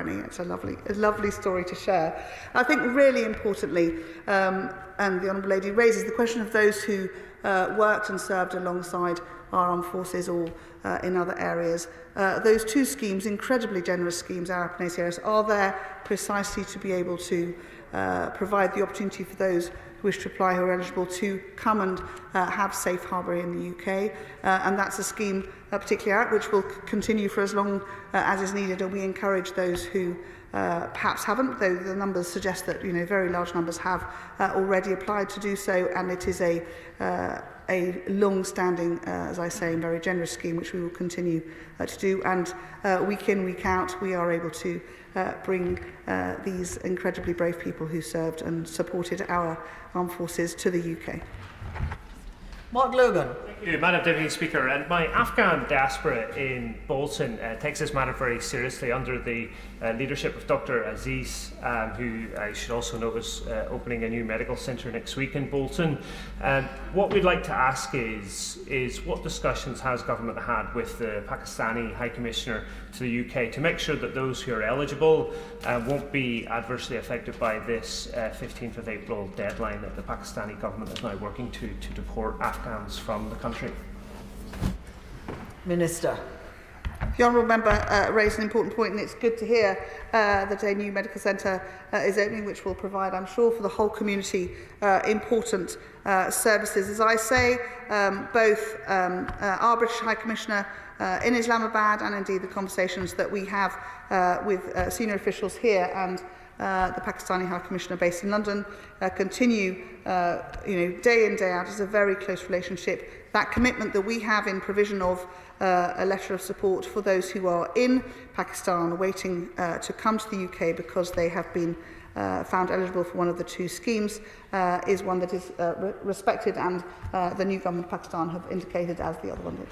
irony. It's a lovely story to share. I think really importantly, and the Honourable Lady raises the question of those who worked and served alongside our armed forces or in other areas. Those two schemes, incredibly generous schemes, ARAP and ACRS, are there precisely to be able to provide the opportunity for those who wish to apply who are eligible to come and have safe harbour in the UK. And that's a scheme, particularly ARAP, which will continue for as long as is needed. And we encourage those who perhaps haven't, though the numbers suggest that very large numbers have already applied to do so, and it is a long-standing, as I say, very generous scheme which we will continue to do. And week in, week out, we are able to bring these incredibly brave people who served and supported our armed forces to the UK. Mark Logan. Thank you, Madam Deputy Speaker. And my Afghan diaspora in Bolton takes this matter very seriously under the leadership of Dr. Aziz, who I should also know is opening a new medical centre next week in Bolton. What we'd like to ask is what discussions has government had with the Pakistani High Commissioner to the UK to make sure that those who are eligible won't be adversely affected by this 15th of April deadline that the Pakistani government is now working to deport Afghans from the country. Minister. The Honourable Member raised an important point, and it's good to hear that a new medical centre is opening, which will provide, I'm sure, for the whole community important services. As I say, both our British High Commissioner in Islamabad and indeed the conversations that we have with senior officials here and the Pakistani High Commissioner based in London continue day in, day out. It's a very close relationship. That commitment that we have in provision of a letter of support for those who are in Pakistan waiting to come to the UK because they have been found eligible for one of the two schemes is one that is respected, and the new government of Pakistan have indicated as the other one did.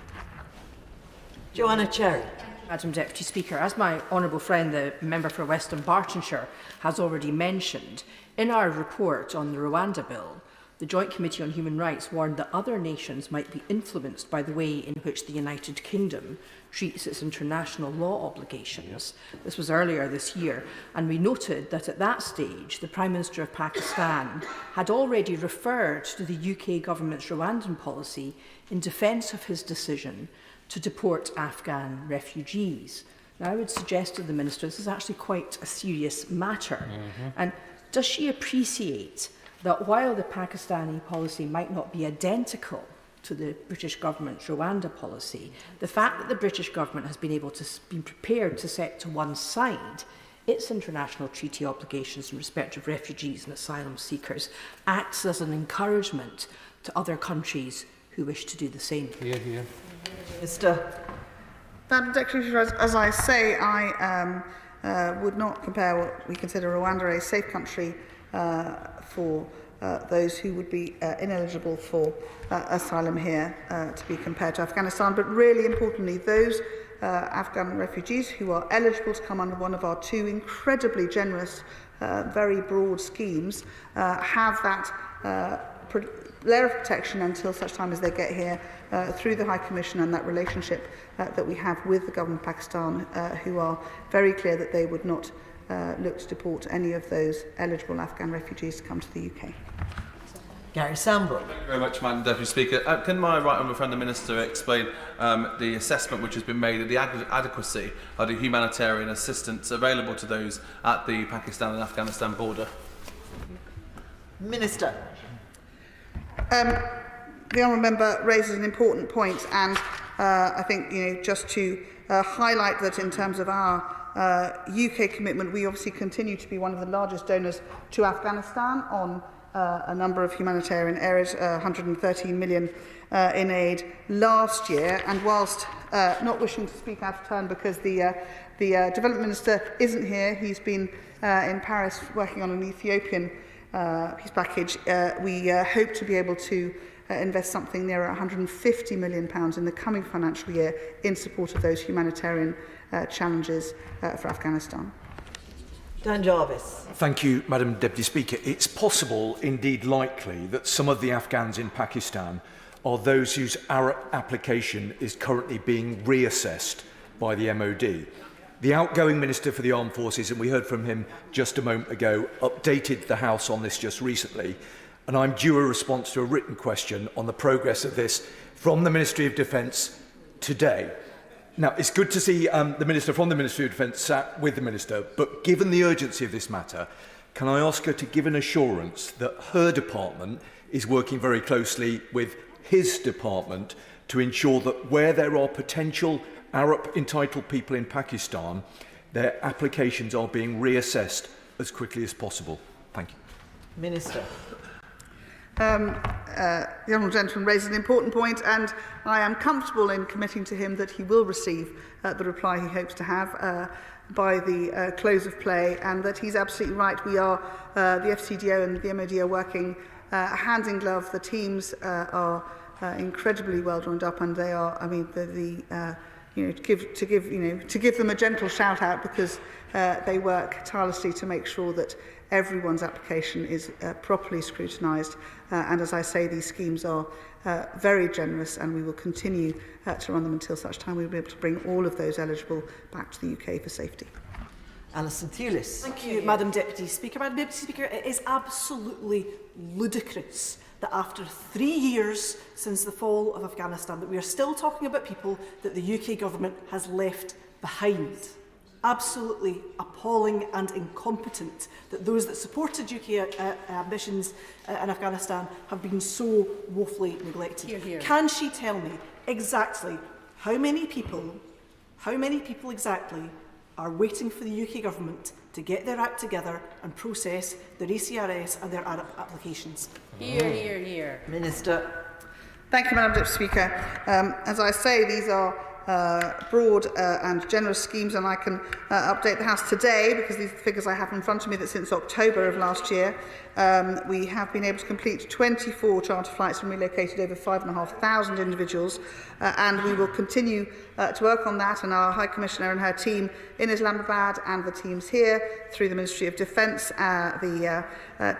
Joanna Cherry. Madam Deputy Speaker, as my honourable friend, the member for Western Bartonshire, has already mentioned, in our report on the Rwanda Bill, the Joint Committee on Human Rights warned that other nations might be influenced by the way in which the United Kingdom treats its international law obligations. This was earlier this year, and we noted that at that stage, the Prime Minister of Pakistan had already referred to the UK government's Rwandan policy in defence of his decision to deport Afghan refugees. Now, I would suggest to the Minister this is actually quite a serious matter. And does she appreciate that while the Pakistani policy might not be identical to the British government's Rwanda policy, the fact that the British government has been prepared to set to one side its international treaty obligations in respect of refugees and asylum seekers acts as an encouragement to other countries who wish to do the same? Minister. Madam Deputy, as I say, I would not compare what we consider Rwanda a safe country for those who would be ineligible for asylum here to be compared to Afghanistan. But really importantly, those Afghan refugees who are eligible to come under one of our two incredibly generous, very broad schemes have that layer of protection until such time as they get here through the High Commission and that relationship that we have with the government of Pakistan, who are very clear that they would not look to deport any of those eligible Afghan refugees to come to the UK. Gary Sambrook. Thank you very much, Madam Deputy Speaker. Can my right honourable friend the Minister explain the assessment which has been made of the adequacy of the humanitarian assistance available to those at the Pakistan and Afghanistan border? Minister. The honourable member raises an important point, and I think just to highlight that in terms of our UK commitment, we obviously continue to be one of the largest donors to Afghanistan on a number of humanitarian areas, 113 million in aid last year. And whilst not wishing to speak out of turn because the Development Minister isn't here, he's been in Paris working on an Ethiopian peace package, we hope to be able to invest something near £150 million in the coming financial year in support of those humanitarian challenges for Afghanistan. Dan Jarvis. Thank you, Madam Deputy Speaker. It's possible, indeed likely, that some of the Afghans in Pakistan are those whose ARAP application is currently being reassessed by the MOD. The outgoing Minister for the Armed Forces, and we heard from him just a moment ago, updated the House on this just recently, and I'm due a response to a written question on the progress of this from the Ministry of Defence today. Now, it's good to see the Minister from the Ministry of Defence sat with the Minister, but given the urgency of this matter, can I ask her to give an assurance that her department is working very closely with his department to ensure that where there are potential Arab entitled people in Pakistan, their applications are being reassessed as quickly as possible? Thank you. Minister. The honourable gentleman raises an important point, and I am comfortable in committing to him that he will receive the reply he hopes to have by the close of play, and that he's absolutely right. We are, the FCDO and the MOD are working hand in glove. The teams are incredibly well joined up, and they are, I mean, to give them a gentle shout out, because they work tirelessly to make sure that everyone's application is properly scrutinised, and as I say, these schemes are very generous, and we will continue to run them until such time we'll be able to bring all of those eligible back to the UK for safety. Alison Thewlis. Thank you, Madam Deputy Speaker. Madam Deputy Speaker, it is absolutely ludicrous that after 3 years since the fall of Afghanistan, that we are still talking about people that the UK government has left behind. Absolutely appalling and incompetent that those that supported UK ambitions in Afghanistan have been so woefully neglected. Hear, hear. Can she tell me exactly how many people exactly are waiting for the UK government to get their act together and process their ACRS and their Arab applications? Hear, hear, hear. Minister. Thank you, Madam Deputy Speaker. As I say, these are broad and generous schemes, and I can update the House today, because these are the figures I have in front of me, that since October of last year we have been able to complete 24 charter flights and relocated over 5,500 individuals, and we will continue to work on that, and our High Commissioner and her team in Islamabad and the teams here through the Ministry of Defence, the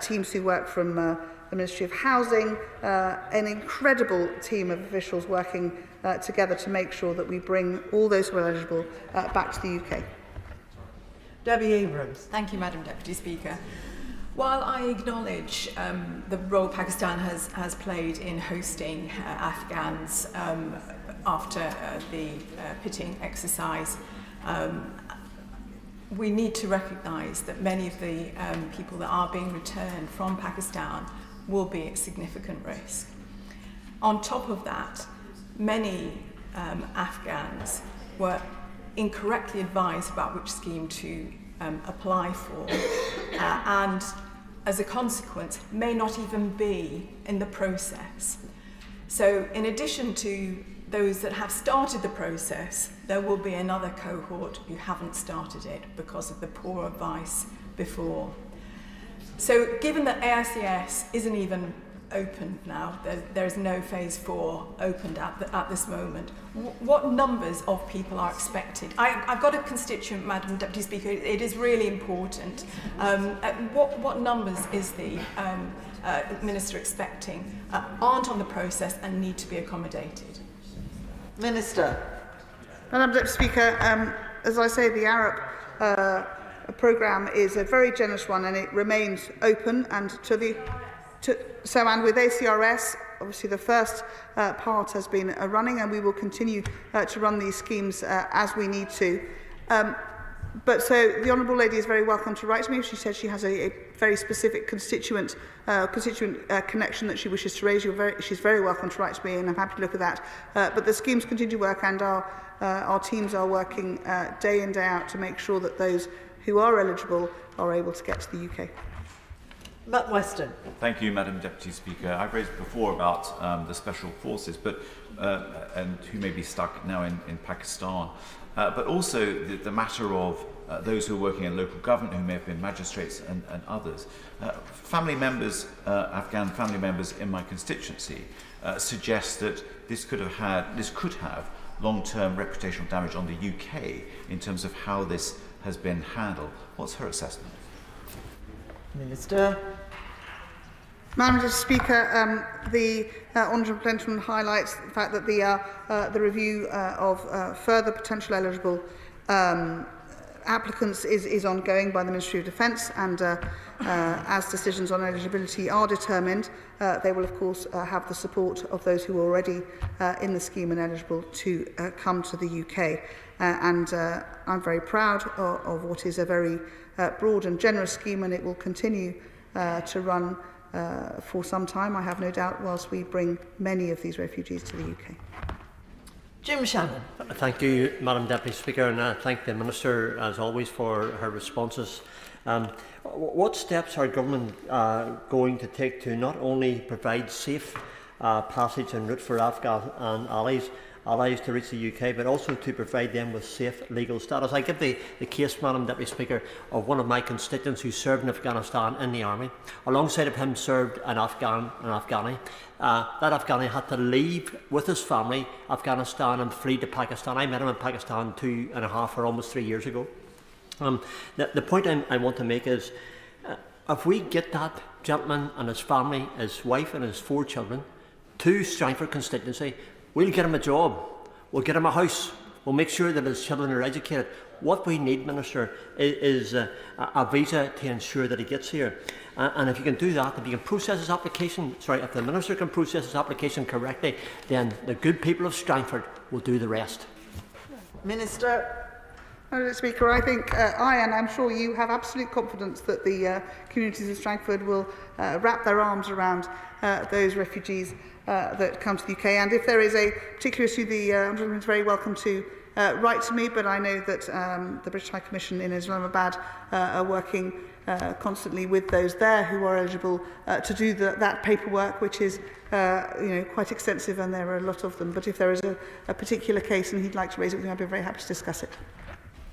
teams who work from the Ministry of Housing, an incredible team of officials working together to make sure that we bring all those who are eligible back to the UK. Debbie Abrams. Thank you, Madam Deputy Speaker. While I acknowledge the role Pakistan has played in hosting Afghans after the pitting exercise, we need to recognise that many of the people that are being returned from Pakistan will be at significant risk. On top of that, many Afghans were incorrectly advised about which scheme to apply for, and as a consequence may not even be in the process. So in addition to those that have started the process, there will be another cohort who haven't started it because of the poor advice before. So given that AICS isn't even opened now, there is no phase 4 opened at this moment, what numbers of people are expected? I've got a constituent, Madam Deputy Speaker, it is really important. What numbers is the Minister expecting aren't on the process and need to be accommodated? Minister. Madam Deputy Speaker, as I say, the Arab programme is a very generous one, and it remains open, and and with ACRS, obviously the first part has been running, and we will continue to run these schemes as we need to. But so the Honourable Lady is very welcome to write to me. She said she has a very specific constituent connection that she wishes to raise. She's very welcome to write to me, and I'm happy to look at that. But the schemes continue to work, and our teams are working day in, day out to make sure that those who are eligible are able to get to the UK. Matt Weston. Thank you, Madam Deputy Speaker. I've raised before about the special forces, and who may be stuck now in Pakistan, but also the matter of those who are working in local government, who may have been magistrates and others. Family members, Afghan family members in my constituency, suggest that this could have long-term reputational damage on the UK in terms of how this has been handled. What's her assessment? Minister. Madam Speaker, the honourable gentleman highlights the fact that the review of further potential eligible applicants is ongoing by the Ministry of Defence, and as decisions on eligibility are determined, they will of course have the support of those who are already in the scheme and eligible to come to the UK. And I'm very proud of what is a very broad and generous scheme, and it will continue to run for some time, I have no doubt, whilst we bring many of these refugees to the UK. Jim Shannon. Thank you, Madam Deputy Speaker, and I thank the Minister, as always, for her responses. What steps are government going to take to not only provide safe passage and route for Afghan and allies to reach the UK, but also to provide them with safe legal status? I give the case, Madam Deputy Speaker, of one of my constituents who served in Afghanistan in the army. Alongside of him served an Afghani. That Afghani had to leave with his family Afghanistan and flee to Pakistan. I met him in Pakistan 2.5 or almost 3 years ago. The point I want to make is, if we get that gentleman and his family, his wife and his 4 children, to Strangford constituency, we'll get him a job, we'll get him a house, we'll make sure that his children are educated. What we need, Minister, is a visa to ensure that he gets here. And if you can do that, if you can process his application, if the Minister can process his application correctly, then the good people of Strangford will do the rest. Minister. Mr. Speaker, I think and I'm sure you have absolute confidence that the communities of Strangford will wrap their arms around those refugees that come to the UK. And if there is a particular issue, the Ombudsman is very welcome to write to me, but I know that the British High Commission in Islamabad are working constantly with those there who are eligible to do that paperwork, which is quite extensive, and there are a lot of them. But if there is a particular case and he'd like to raise it with me, I'd be very happy to discuss it.